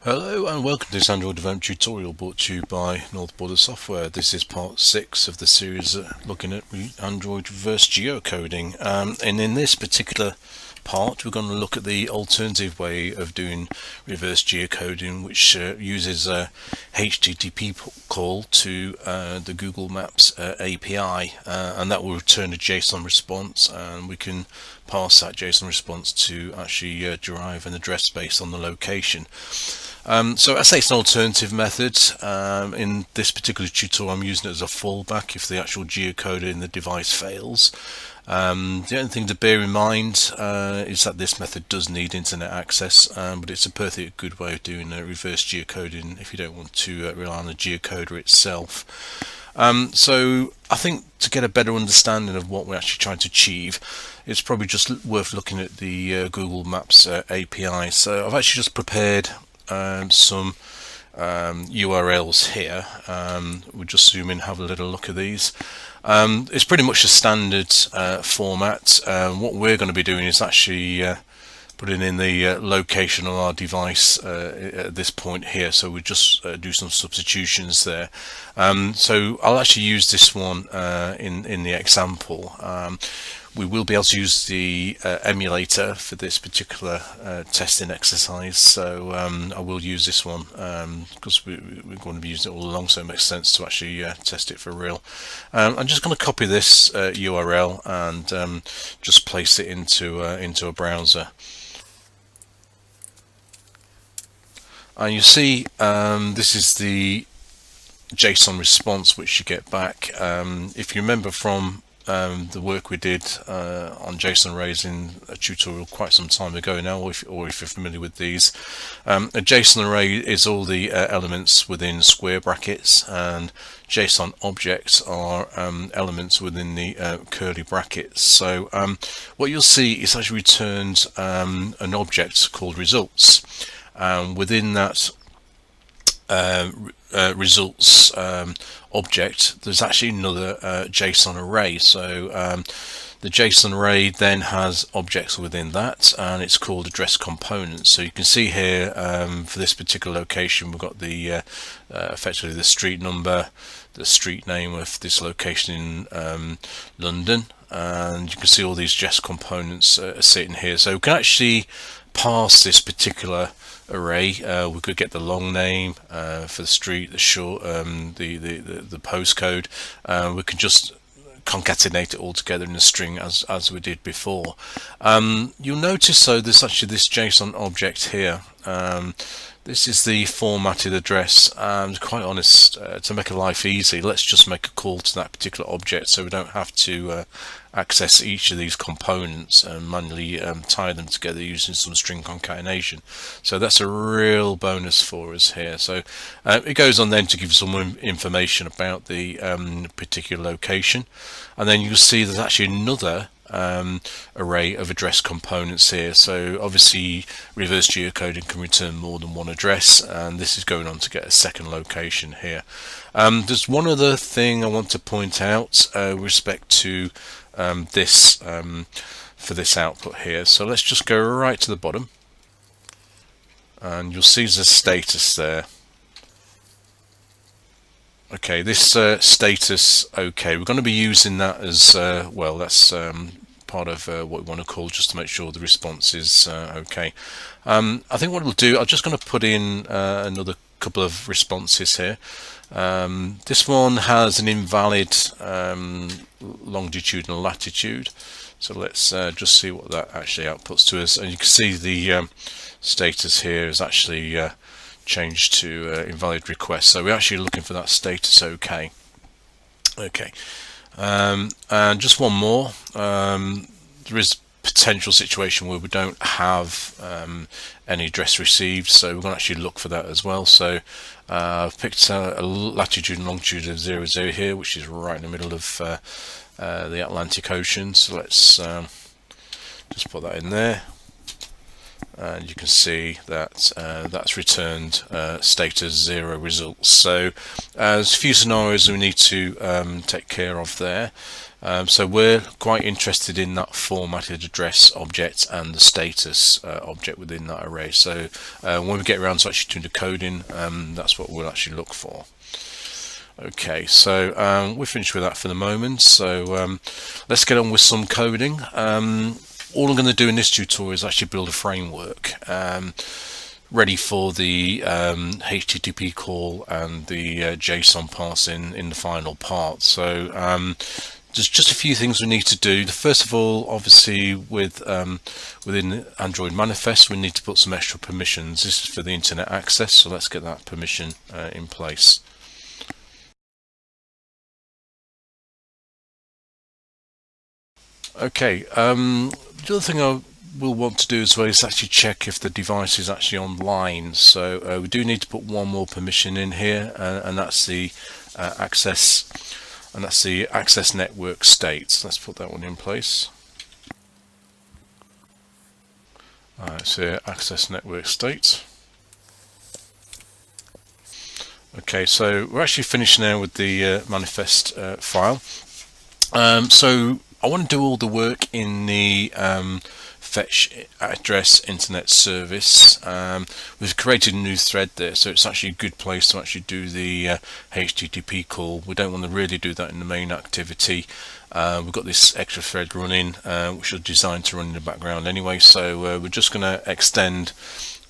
Hello and welcome to this Android Reverse tutorial brought to you by North Border Software. This is part 6 of the series looking at Android Reverse Geocoding, and in this particular part we're going to look at the alternative way of doing reverse geocoding, which uses a HTTP call to the Google Maps API, and that will return a JSON response, and we can pass that JSON response to actually derive an address based on the location. So I say it's an alternative method. In this particular tutorial I'm using it as a fallback if the actual geocoder in the device fails. The only thing to bear in mind is that this method does need internet access, but it's a perfectly good way of doing reverse geocoding if you don't want to rely on the geocoder itself. So I think to get a better understanding of what we're actually trying to achieve, it's probably just worth looking at the Google Maps API. So I've actually just prepared some URLs here. We'll just zoom in and have a little look at these. It's pretty much a standard format. What we're going to be doing is actually putting in the location on our device at this point here, so we'll just do some substitutions there. So I'll actually use this one in the example. We will be able to use the emulator for this particular testing exercise, so I will use this one because we're going to be using it all along, so it makes sense to actually test it for real. I'm just going to copy this URL and just place it into a browser. And you see this is the JSON response which you get back. If you remember from the work we did on JSON arrays in a tutorial quite some time ago now, or if you're familiar with these, a JSON array is all the elements within square brackets, and JSON objects are elements within the curly brackets. So what you'll see is actually returned an object called results. Within that results object, there's actually another JSON array. So the JSON array then has objects within that, and it's called address components. So you can see here for this particular location we've got the effectively the street number, the street name of this location in London, and you can see all these JS components are sitting here. So we can actually parse this particular array. We could get the long name for the street, the short, the postcode. We could just concatenate it all together in a string as we did before. You'll notice though there's actually this JSON object here. This is the formatted address, and quite honest, to make life easy, let's just make a call to that particular object so we don't have to access each of these components and manually tie them together using some string concatenation. So that's a real bonus for us here. So it goes on then to give some information about the particular location, and then you'll see there's actually another array of address components here. So obviously reverse geocoding can return more than one address, and this is going on to get a second location here. There's one other thing I want to point out with respect to this for this output here. So let's just go right to the bottom, and you'll see there's a status there. Okay, this status OK, we're going to be using that as well. That's part of what we want to call, just to make sure the response is OK. I think what we'll do, I'm just going to put in another couple of responses here. This one has an invalid longitude and latitude, so let's just see what that actually outputs to us. And you can see the status here is actually changed to invalid request, so we're actually looking for that status OK. Okay, and just one more. There is a potential situation where we don't have any address received, so we're going to actually look for that as well. So I've picked a latitude and longitude of 00 here, which is right in the middle of the Atlantic Ocean. So let's just put that in there. and you can see that that's returned status 0 results. So there's a few scenarios we need to take care of there. So we're quite interested in that formatted address object and the status object within that array. So when we get around to actually doing the coding, that's what we'll actually look for. Okay, so we're finished with that for the moment. So let's get on with some coding. All I'm going to do in this tutorial is actually build a framework ready for the HTTP call and the JSON parsing in the final part. So there's just a few things we need to do. First of all, obviously, within Android manifest, we need to put some extra permissions. This is for the internet access, so let's get that permission in place. Okay, the other thing I will want to do as well is actually check if the device is actually online. So we do need to put one more permission in here, and that's the access, and that's the access network state. Let's put that one in place. Alright, so access network state. Okay, so we're actually finished now with the manifest file. So I want to do all the work in the fetch address internet service. We've created a new thread there, so it's actually a good place to actually do the HTTP call. We don't want to really do that in the main activity. We've got this extra thread running, which is designed to run in the background anyway, so we're just going to extend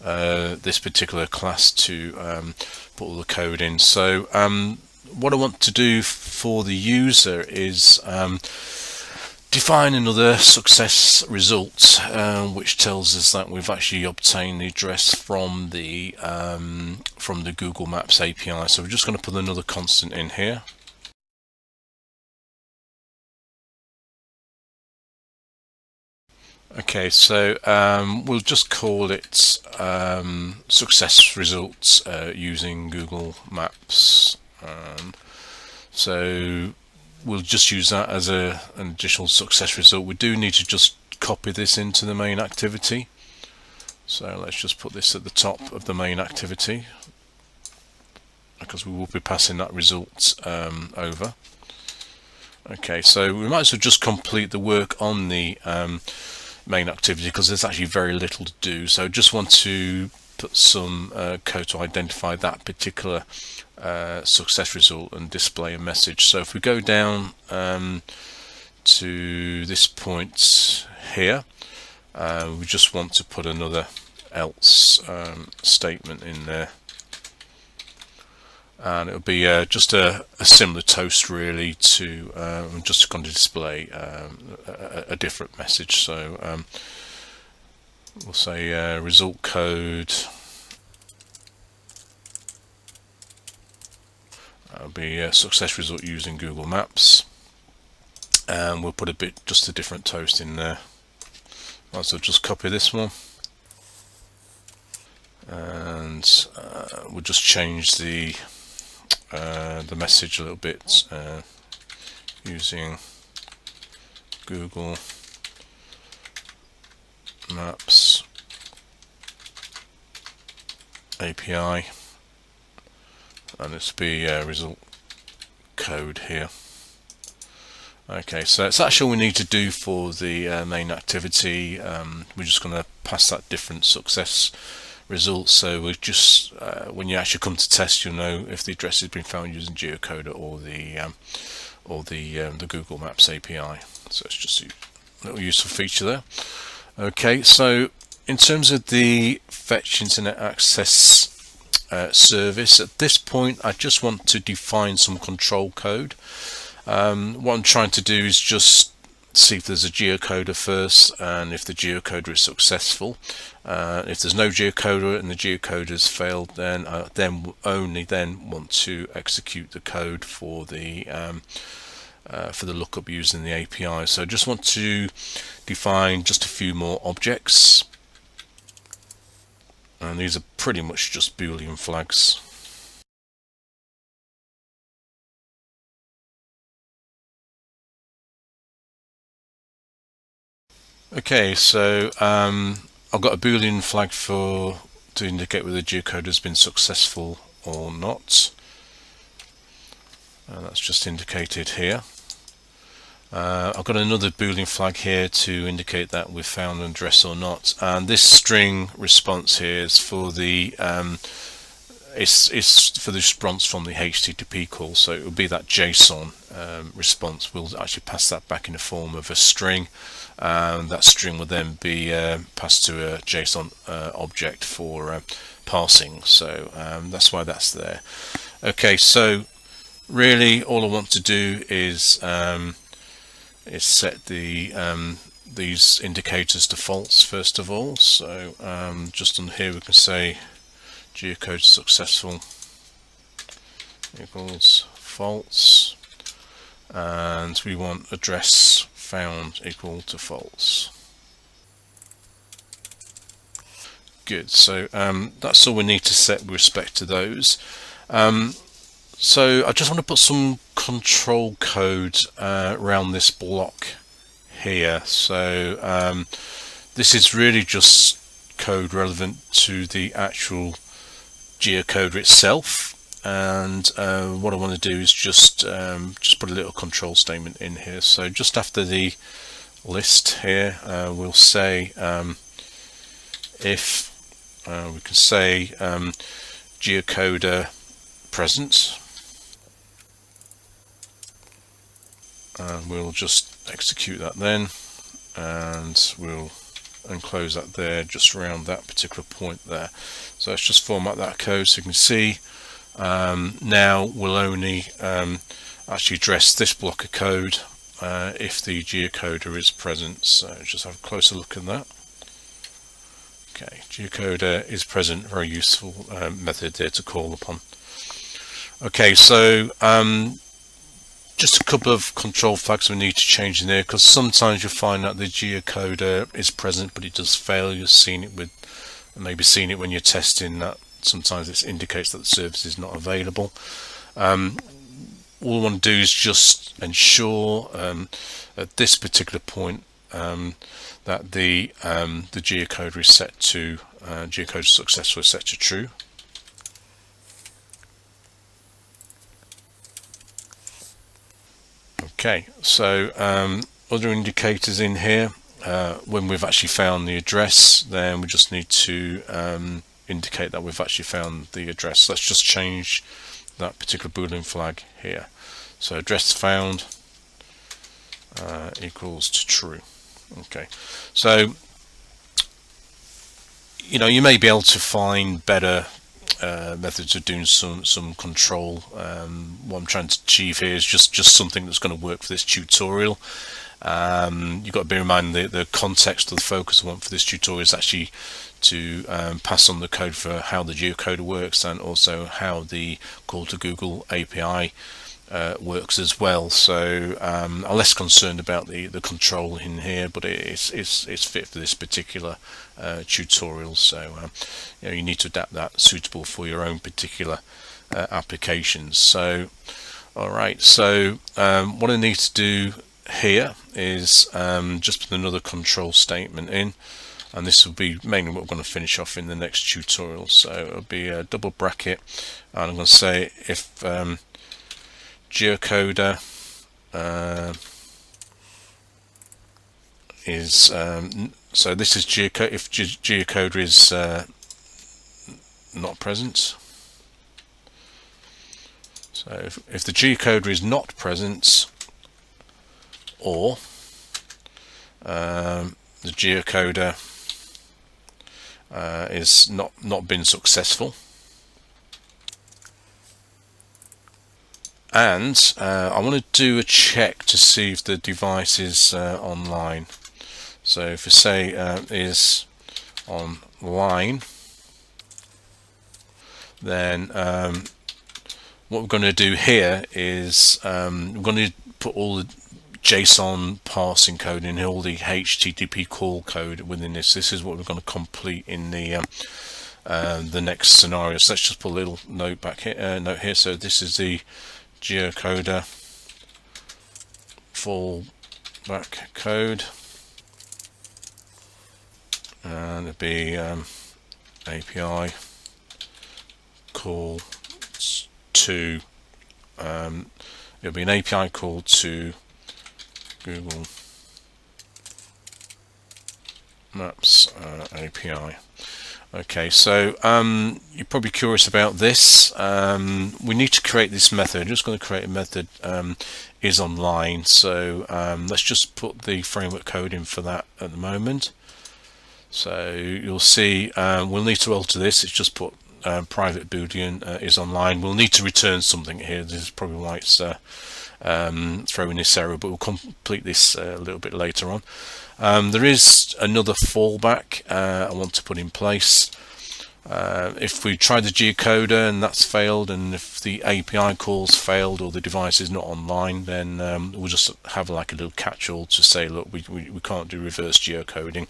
this particular class to put all the code in. So what I want to do for the user is define another success result, which tells us that we've actually obtained the address from the Google Maps API. So we're just going to put another constant in here. Okay, so we'll just call it success results using Google Maps. So we'll just use that as an additional success result. We do need to just copy this into the main activity. So let's just put this at the top of the main activity, because we will be passing that result over. Okay, so we might as well just complete the work on the main activity, because there's actually very little to do. So just want to put some code to identify that particular success result and display a message. So if we go down to this point here, we just want to put another else statement in there, and it'll be just a similar toast really to I'm just going to display a different message. So we'll say result code. That'll be a success result using Google Maps, and we'll put just a different toast in there. So just copy this one, and we'll just change the message a little bit using Google Maps API, and this will be result code here. Okay, so that's actually all we need to do for the main activity. We're just going to pass that different success results. So we just when you actually come to test, you'll know if the address has been found using Geocoder or the Google Maps API. So it's just a little useful feature there. Okay, so in terms of the fetch internet access service, at this point I just want to define some control code. What I'm trying to do is just see if there's a geocoder first, and if the geocoder is successful. If there's no geocoder and the geocoder's failed, then only then want to execute the code for the lookup using the API. So I just want to define just a few more objects, and these are pretty much just Boolean flags. Okay, so I've got a Boolean flag to indicate whether the geocoder has been successful or not. That's just indicated here. I've got another Boolean flag here to indicate that we've found an address or not, and this string response here is for the it's for the response from the HTTP call. So it will be that JSON response. We'll actually pass that back in the form of a string, and that string will then be passed to a JSON object for parsing. So that's why that's there. Okay, so really all I want to do is set these indicators to false first of all. So just on here we can say geocode successful equals false, and we want address found equal to false. Good, so that's all we need to set with respect to those. So I just want to put some control code around this block here. So this is really just code relevant to the actual geocoder itself, and what I want to do is just put a little control statement in here. So just after the list here, we'll say if we can say geocoder present. We'll just execute that then, and we'll enclose that there just around that particular point there. So let's just format that code so you can see. Now we'll only actually address this block of code if the geocoder is present. So just have a closer look at that. Okay, geocoder is present, very useful method there to call upon. Okay, so just a couple of control flags we need to change in there, because sometimes you'll find that the geocoder is present but it does fail. You've seen it with, maybe seen it when you're testing, that sometimes it indicates that the service is not available. All we want to do is just ensure at this particular point that the geocoder is set to geocoder successful is set to true. Okay, so other indicators in here, when we've actually found the address, then we just need to indicate that we've actually found the address. Let's just change that particular Boolean flag here. So address found equals to true. Okay, so you may be able to find better methods of doing some control. What I'm trying to achieve here is just something that's going to work for this tutorial. You've got to bear in mind the context of the focus I want for this tutorial is actually to pass on the code for how the geocoder works, and also how the call to Google API works as well. So I'm less concerned about the control in here, but it's fit for this particular tutorial. So you need to adapt that suitable for your own particular applications. So alright, so what I need to do here is just put another control statement in, and this will be mainly what we're going to finish off in the next tutorial. So it'll be a double bracket, and I'm going to say if geocoder is so this is if geocoder is not present. So if the geocoder is not present, or the geocoder is not been successful, and I want to do a check to see if the device is online. So if we say is online, then what we're going to do here is we're going to put all the JSON parsing code in, all the HTTP call code within this. This is what we're going to complete in the next scenario. So let's just put a little note back here. Note here. So this is the geocoder fallback code. and it'll be API call to it'll be an API call to Google Maps API. Okay, so you're probably curious about this. We need to create this method. I'm just going to create a method is online. So let's just put the framework code in for that at the moment. So you'll see we'll need to alter this. It's just put private boolean is online. We'll need to return something here. This is probably why it's throwing this error, but we'll complete this a little bit later on. There is another fallback I want to put in place. If we try the geocoder and that's failed, and if the API calls failed or the device is not online, then we'll just have like a little catch-all to say, look, we can't do reverse geocoding.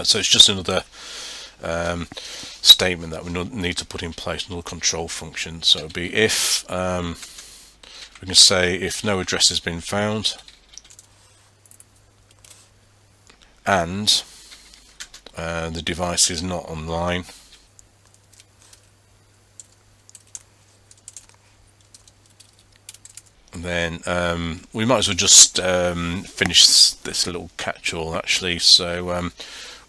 So it's just another statement that we need to put in place, another control function. So it'll be if we can say if no address has been found and the device is not online, then we might as well just finish this little catch-all actually. So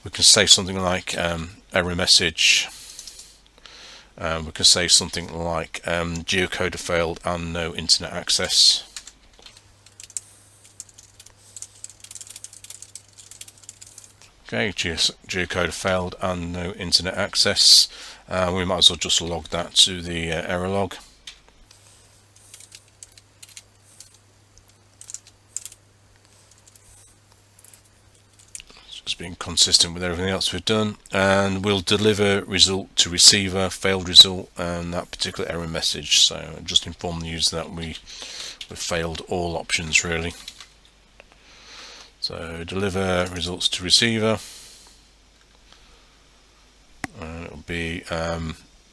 we can say something like error message. We can say something like geocoder failed and no internet access. Okay, geocoder failed and no internet access. We might as well just log that to the error log. Just being consistent with everything else we've done, and we'll deliver result to receiver, failed result, and that particular error message. So just inform the user that we failed all options really. So deliver results to receiver, and it'll be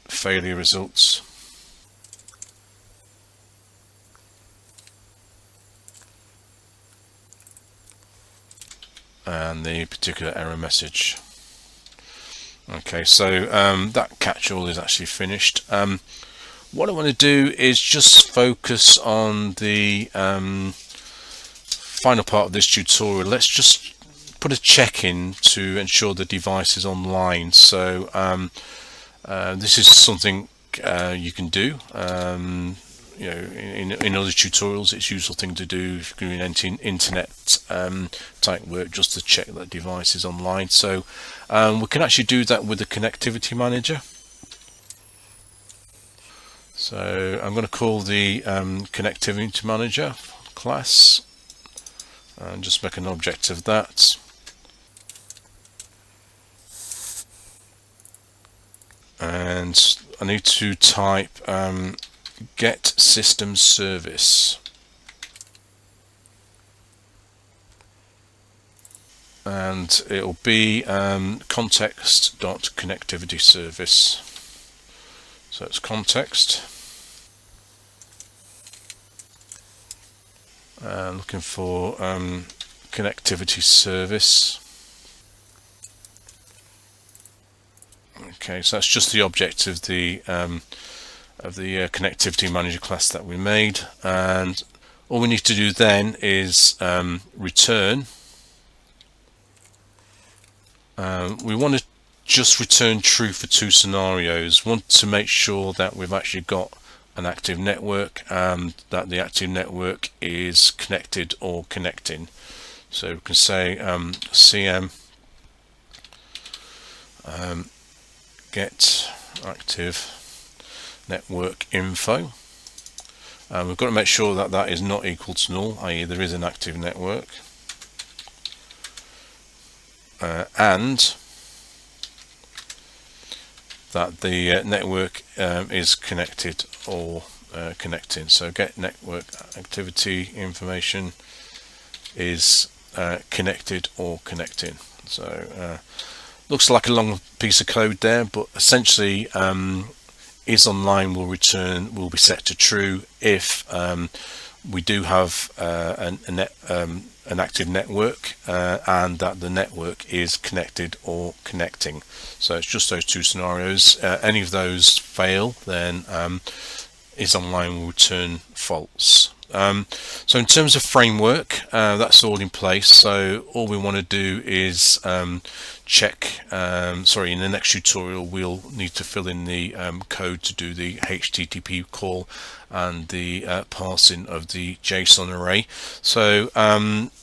failure results. And the particular error message. Okay, so that catch-all is actually finished. What I want to do is just focus on the final part of this tutorial. Let's just put a check in to ensure the device is online. So this is something you can do. You know, in other tutorials, it's a useful thing to do if you're doing internet type work, just to check that the device is online. So we can actually do that with the connectivity manager. So I'm going to call the connectivity manager class and just make an object of that. And I need to type get system service, and it'll be context.connectivity service. So it's context, looking for connectivity service. Okay, so that's just the object of the connectivity manager class that we made, and all we need to do then is return. We want to just return true for two scenarios. We want to make sure that we've actually got an active network and that the active network is connected or connecting. So we can say cm get active network info. We've got to make sure that that is not equal to null, i.e. there is an active network, and that the network is connected or connecting. So get network activity information is connected or connecting. So looks like a long piece of code there, but essentially is online will be set to true if we do have an active network, and that the network is connected or connecting. So it's just those two scenarios. Any of those fail, then is online will return false. So in terms of framework, that's all in place. So all we want to do is check, in the next tutorial we'll need to fill in the code to do the HTTP call and the parsing of the JSON array. So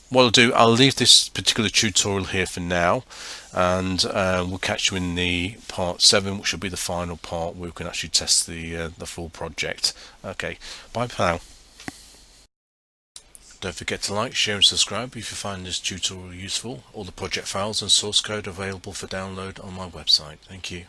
what I'll do, I'll leave this particular tutorial here for now, and we'll catch you in the part 7, which will be the final part where we can actually test the full project. Okay, bye for now. Don't forget to like, share and subscribe if you find this tutorial useful. All the project files and source code are available for download on my website. Thank you.